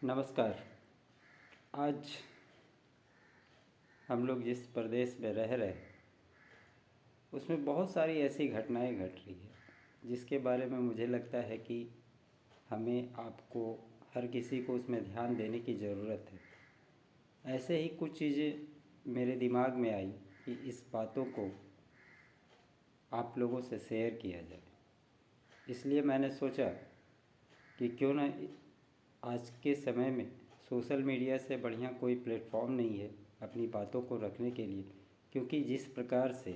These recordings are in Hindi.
नमस्कार। आज हम लोग जिस प्रदेश में रह रहे हैं उसमें बहुत सारी ऐसी घटनाएं घट रही है जिसके बारे में मुझे लगता है कि हमें आपको हर किसी को उसमें ध्यान देने की ज़रूरत है। ऐसे ही कुछ चीज़ें मेरे दिमाग में आई कि इस बातों को आप लोगों से शेयर किया जाए, इसलिए मैंने सोचा कि क्यों ना आज के समय में सोशल मीडिया से बढ़िया कोई प्लेटफॉर्म नहीं है अपनी बातों को रखने के लिए। क्योंकि जिस प्रकार से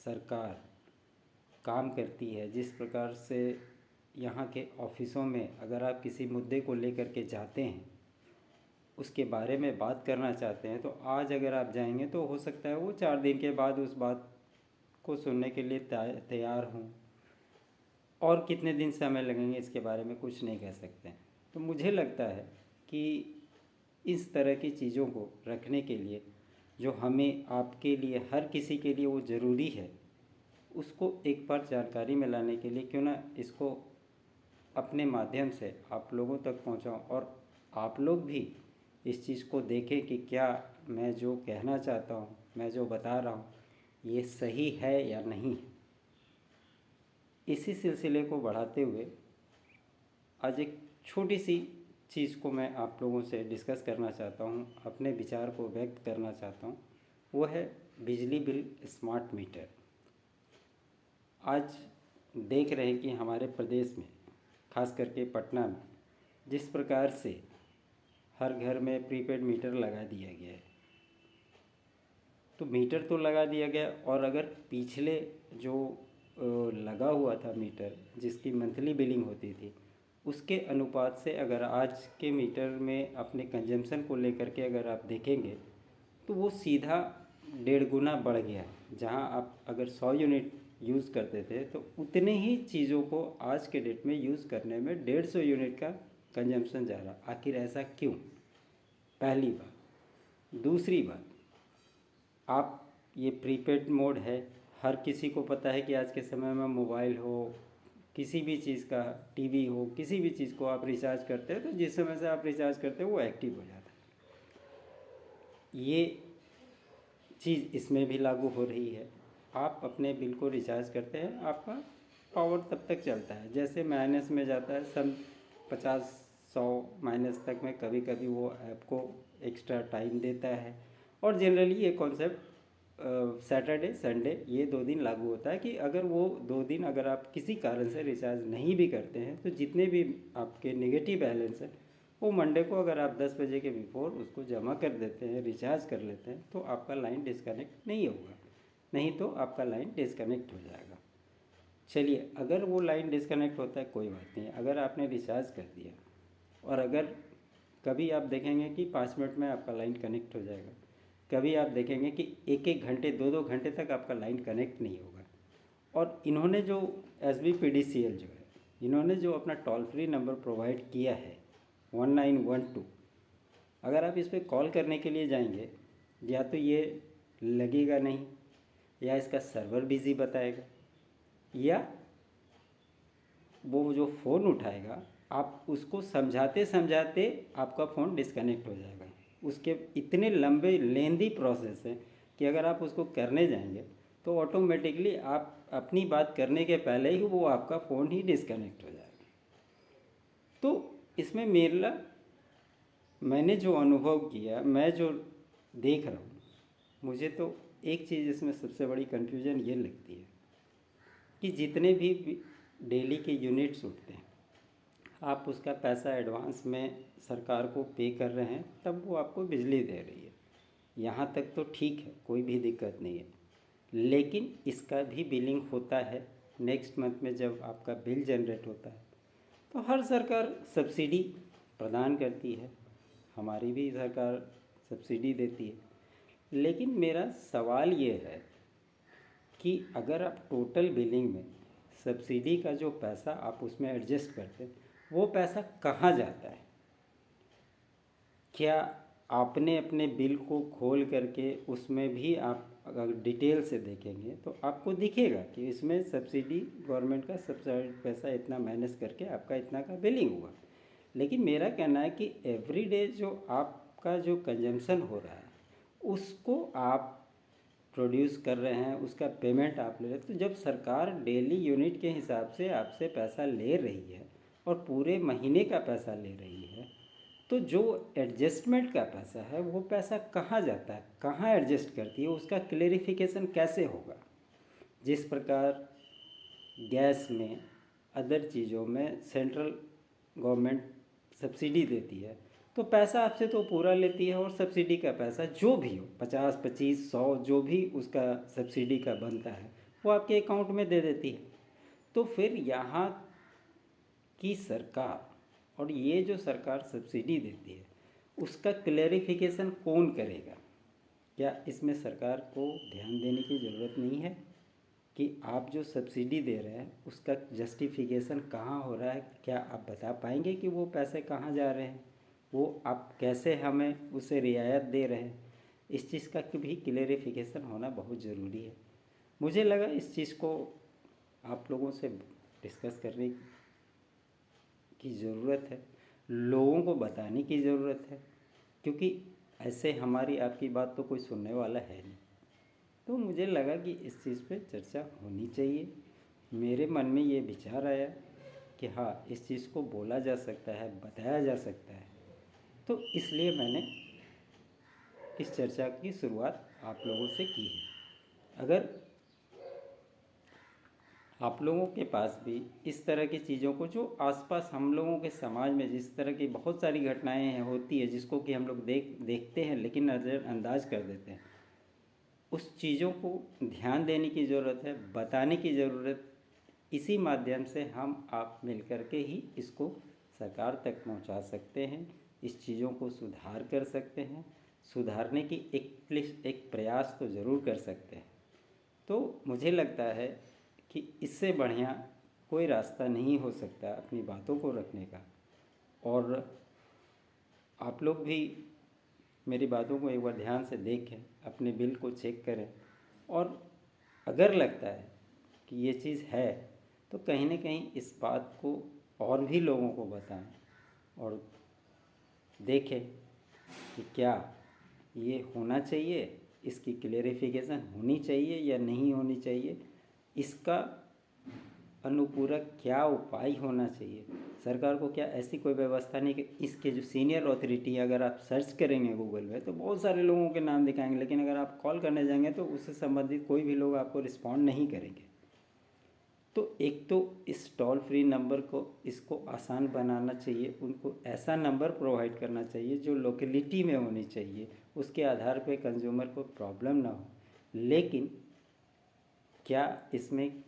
सरकार काम करती है, जिस प्रकार से यहाँ के ऑफिसों में अगर आप किसी मुद्दे को लेकर के जाते हैं, उसके बारे में बात करना चाहते हैं, तो आज अगर आप जाएंगे तो हो सकता है वो 4 दिन के बाद उस बात को सुनने के लिए तैयार हों, और कितने दिन समय लगेंगे इसके बारे में कुछ नहीं कह सकते हैं। तो मुझे लगता है कि इस तरह की चीज़ों को रखने के लिए जो हमें आपके लिए हर किसी के लिए वो ज़रूरी है, उसको एक बार जानकारी में लाने के लिए क्यों ना इसको अपने माध्यम से आप लोगों तक पहुंचाऊं, और आप लोग भी इस चीज़ को देखें कि क्या मैं जो कहना चाहता हूं, मैं जो बता रहा हूं, ये सही है या नहीं। इसी सिलसिले को बढ़ाते हुए आज एक छोटी सी चीज़ को मैं आप लोगों से डिस्कस करना चाहता हूँ, अपने विचार को व्यक्त करना चाहता हूँ। वो है बिजली बिल स्मार्ट मीटर। आज देख रहे हैं कि हमारे प्रदेश में, खास करके पटना में, जिस प्रकार से हर घर में प्रीपेड मीटर लगा दिया गया है। तो मीटर तो लगा दिया गया, और अगर पिछले जो लगा हुआ था मीटर जिसकी मंथली बिलिंग होती थी, उसके अनुपात से अगर आज के मीटर में अपने कंजम्पशन को लेकर के अगर आप देखेंगे तो वो सीधा 1.5 गुना बढ़ गया है। जहां आप अगर 100 यूनिट यूज़ करते थे तो उतने ही चीज़ों को आज के डेट में यूज़ करने में 150 यूनिट का कंजम्पशन जा रहा। आखिर ऐसा क्यों? पहली बात। दूसरी बात, आप ये प्रीपेड मोड है, हर किसी को पता है कि आज के समय में मोबाइल हो, किसी भी चीज़ का टीवी हो, किसी भी चीज़ को आप रिचार्ज करते हैं तो जिस समय से आप रिचार्ज करते हैं वो एक्टिव हो जाता है। ये चीज़ इसमें भी लागू हो रही है। आप अपने बिल को रिचार्ज करते हैं, आपका पावर तब तक चलता है, जैसे माइनस में जाता है सम 50-100 माइनस तक में कभी कभी वो ऐप को एक्स्ट्रा टाइम देता है। और जनरली ये कॉन्सेप्ट सैटरडे संडे ये 2 दिन लागू होता है कि अगर वो 2 दिन अगर आप किसी कारण से रिचार्ज नहीं भी करते हैं तो जितने भी आपके नेगेटिव बैलेंस है वो मंडे को अगर आप 10 बजे के बिफोर उसको जमा कर देते हैं, रिचार्ज कर लेते हैं, तो आपका लाइन डिस्कनेक्ट नहीं होगा। नहीं तो आपका लाइन डिस्कनेक्ट हो जाएगा। चलिए, अगर वो लाइन डिस्कनेक्ट होता है कोई बात नहीं, अगर आपने रिचार्ज कर दिया और अगर कभी आप देखेंगे कि 5 मिनट में आपका लाइन कनेक्ट हो जाएगा, कभी आप देखेंगे कि 1-1 घंटे 2-2 घंटे तक आपका लाइन कनेक्ट नहीं होगा। और इन्होंने जो SBPDCL जो है, इन्होंने जो अपना टोल फ्री नंबर प्रोवाइड किया है 1912, अगर आप इस पर कॉल करने के लिए जाएंगे या तो ये लगेगा नहीं, या इसका सर्वर बिज़ी बताएगा, या वो जो फ़ोन उठाएगा आप उसको समझाते समझाते आपका फ़ोन डिस्कनेक्ट हो जाएगा। उसके इतने लंबे लेंदी प्रोसेस है कि अगर आप उसको करने जाएंगे तो ऑटोमेटिकली आप अपनी बात करने के पहले ही वो आपका फ़ोन ही डिस्कनेक्ट हो जाएगा। तो इसमें मैंने जो अनुभव किया, मैं जो देख रहा हूँ, मुझे तो एक चीज़ इसमें सबसे बड़ी कन्फ्यूजन ये लगती है कि जितने भी डेली के यूनिट्स उठते हैं, आप उसका पैसा एडवांस में सरकार को पे कर रहे हैं, तब वो आपको बिजली दे रही है। यहाँ तक तो ठीक है, कोई भी दिक्कत नहीं है। लेकिन इसका भी बिलिंग होता है नेक्स्ट मंथ में जब आपका बिल जनरेट होता है। तो हर सरकार सब्सिडी प्रदान करती है, हमारी भी सरकार सब्सिडी देती है। लेकिन मेरा सवाल ये है कि अगर आप टोटल बिलिंग में सब्सिडी का जो पैसा आप उसमें एडजस्ट करते हैं, वो पैसा कहाँ जाता है? क्या आपने अपने बिल को खोल करके उसमें भी आप अगर डिटेल से देखेंगे तो आपको दिखेगा कि इसमें सब्सिडी गवर्नमेंट का सब्सिडी पैसा इतना माइनस करके आपका इतना का बिलिंग हुआ। लेकिन मेरा कहना है कि एवरीडे जो आपका जो कंजम्पशन हो रहा है उसको आप प्रोड्यूस कर रहे हैं, उसका पेमेंट आप ले रहे हैं। तो जब सरकार डेली यूनिट के हिसाब से आपसे पैसा ले रही है और पूरे महीने का पैसा ले रही है, तो जो एडजस्टमेंट का पैसा है वो पैसा कहाँ जाता है, कहाँ एडजस्ट करती है, उसका क्लेरिफिकेशन कैसे होगा। जिस प्रकार गैस में, अदर चीज़ों में सेंट्रल गवर्नमेंट सब्सिडी देती है, तो पैसा आपसे तो पूरा लेती है और सब्सिडी का पैसा जो भी हो 50, 25, 100 जो भी उसका सब्सिडी का बनता है वो आपके अकाउंट में दे देती है। तो फिर यहाँ की सरकार और ये जो सरकार सब्सिडी देती है उसका क्लेरिफिकेशन कौन करेगा? क्या इसमें सरकार को ध्यान देने की ज़रूरत नहीं है कि आप जो सब्सिडी दे रहे हैं उसका जस्टिफिकेशन कहाँ हो रहा है? क्या आप बता पाएंगे कि वो पैसे कहाँ जा रहे हैं, वो आप कैसे हमें उसे रियायत दे रहे हैं? इस चीज़ का भी क्लेरिफिकेशन होना बहुत ज़रूरी है। मुझे लगा इस चीज़ को आप लोगों से डिस्कस करने की ज़रूरत है, लोगों को बताने की ज़रूरत है, क्योंकि ऐसे हमारी आपकी बात तो कोई सुनने वाला है नहीं। तो मुझे लगा कि इस चीज़ पे चर्चा होनी चाहिए। मेरे मन में ये विचार आया कि हाँ, इस चीज़ को बोला जा सकता है, बताया जा सकता है, तो इसलिए मैंने इस चर्चा की शुरुआत आप लोगों से की है। अगर आप लोगों के पास भी इस तरह की चीज़ों को, जो आसपास हम लोगों के समाज में जिस तरह की बहुत सारी घटनाएं होती है जिसको कि हम लोग देखते हैं लेकिन नज़रअंदाज कर देते हैं, उस चीज़ों को ध्यान देने की ज़रूरत है, बताने की ज़रूरत। इसी माध्यम से हम आप मिल कर के ही इसको सरकार तक पहुंचा सकते हैं, इस चीज़ों को सुधार कर सकते हैं, सुधारने की एक प्रयास तो ज़रूर कर सकते हैं। तो मुझे लगता है कि इससे बढ़िया कोई रास्ता नहीं हो सकता अपनी बातों को रखने का। और आप लोग भी मेरी बातों को एक बार ध्यान से देखें, अपने बिल को चेक करें, और अगर लगता है कि ये चीज़ है तो कहीं ना कहीं इस बात को और भी लोगों को बताएं और देखें कि क्या ये होना चाहिए, इसकी क्लेरिफिकेशन होनी चाहिए या नहीं होनी चाहिए, इसका अनुपूरक क्या उपाय होना चाहिए। सरकार को क्या ऐसी कोई व्यवस्था नहीं कि इसके जो सीनियर अथॉरिटी, अगर आप सर्च करेंगे गूगल में तो बहुत सारे लोगों के नाम दिखाएंगे, लेकिन अगर आप कॉल करने जाएंगे तो उससे संबंधित कोई भी लोग आपको रिस्पॉन्ड नहीं करेंगे। तो एक तो इस टोल फ्री नंबर को, इसको आसान बनाना चाहिए, उनको ऐसा नंबर प्रोवाइड करना चाहिए जो लोकेलिटी में होनी चाहिए, उसके आधार पे कंज्यूमर को प्रॉब्लम ना हो। लेकिन क्या इसमें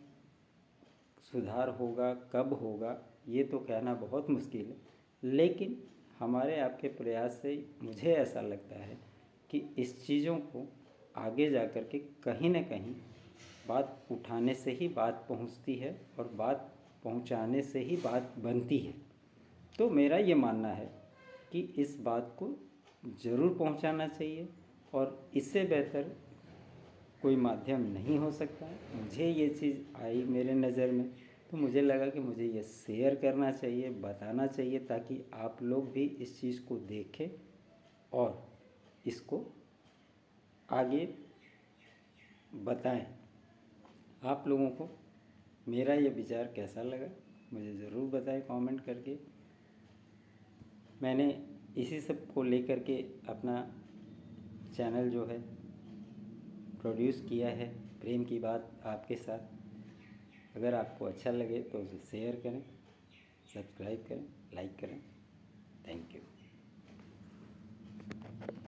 सुधार होगा, कब होगा, ये तो कहना बहुत मुश्किल है। लेकिन हमारे आपके प्रयास से मुझे ऐसा लगता है कि इस चीज़ों को आगे जा कर के कहीं ना कहीं बात उठाने से ही बात पहुंचती है और बात पहुंचाने से ही बात बनती है। तो मेरा ये मानना है कि इस बात को ज़रूर पहुंचाना चाहिए और इससे बेहतर कोई माध्यम नहीं हो सकता। मुझे ये चीज़ आई मेरे नज़र में, तो मुझे लगा कि मुझे ये शेयर करना चाहिए, बताना चाहिए, ताकि आप लोग भी इस चीज़ को देखें और इसको आगे बताएं। आप लोगों को मेरा ये विचार कैसा लगा मुझे ज़रूर बताएं कमेंट करके। मैंने इसी सब को लेकर के अपना चैनल जो है प्रोड्यूस किया है, प्रेम की बात आपके साथ। अगर आपको अच्छा लगे तो उसे शेयर करें, सब्सक्राइब करें, लाइक करें। Thank you.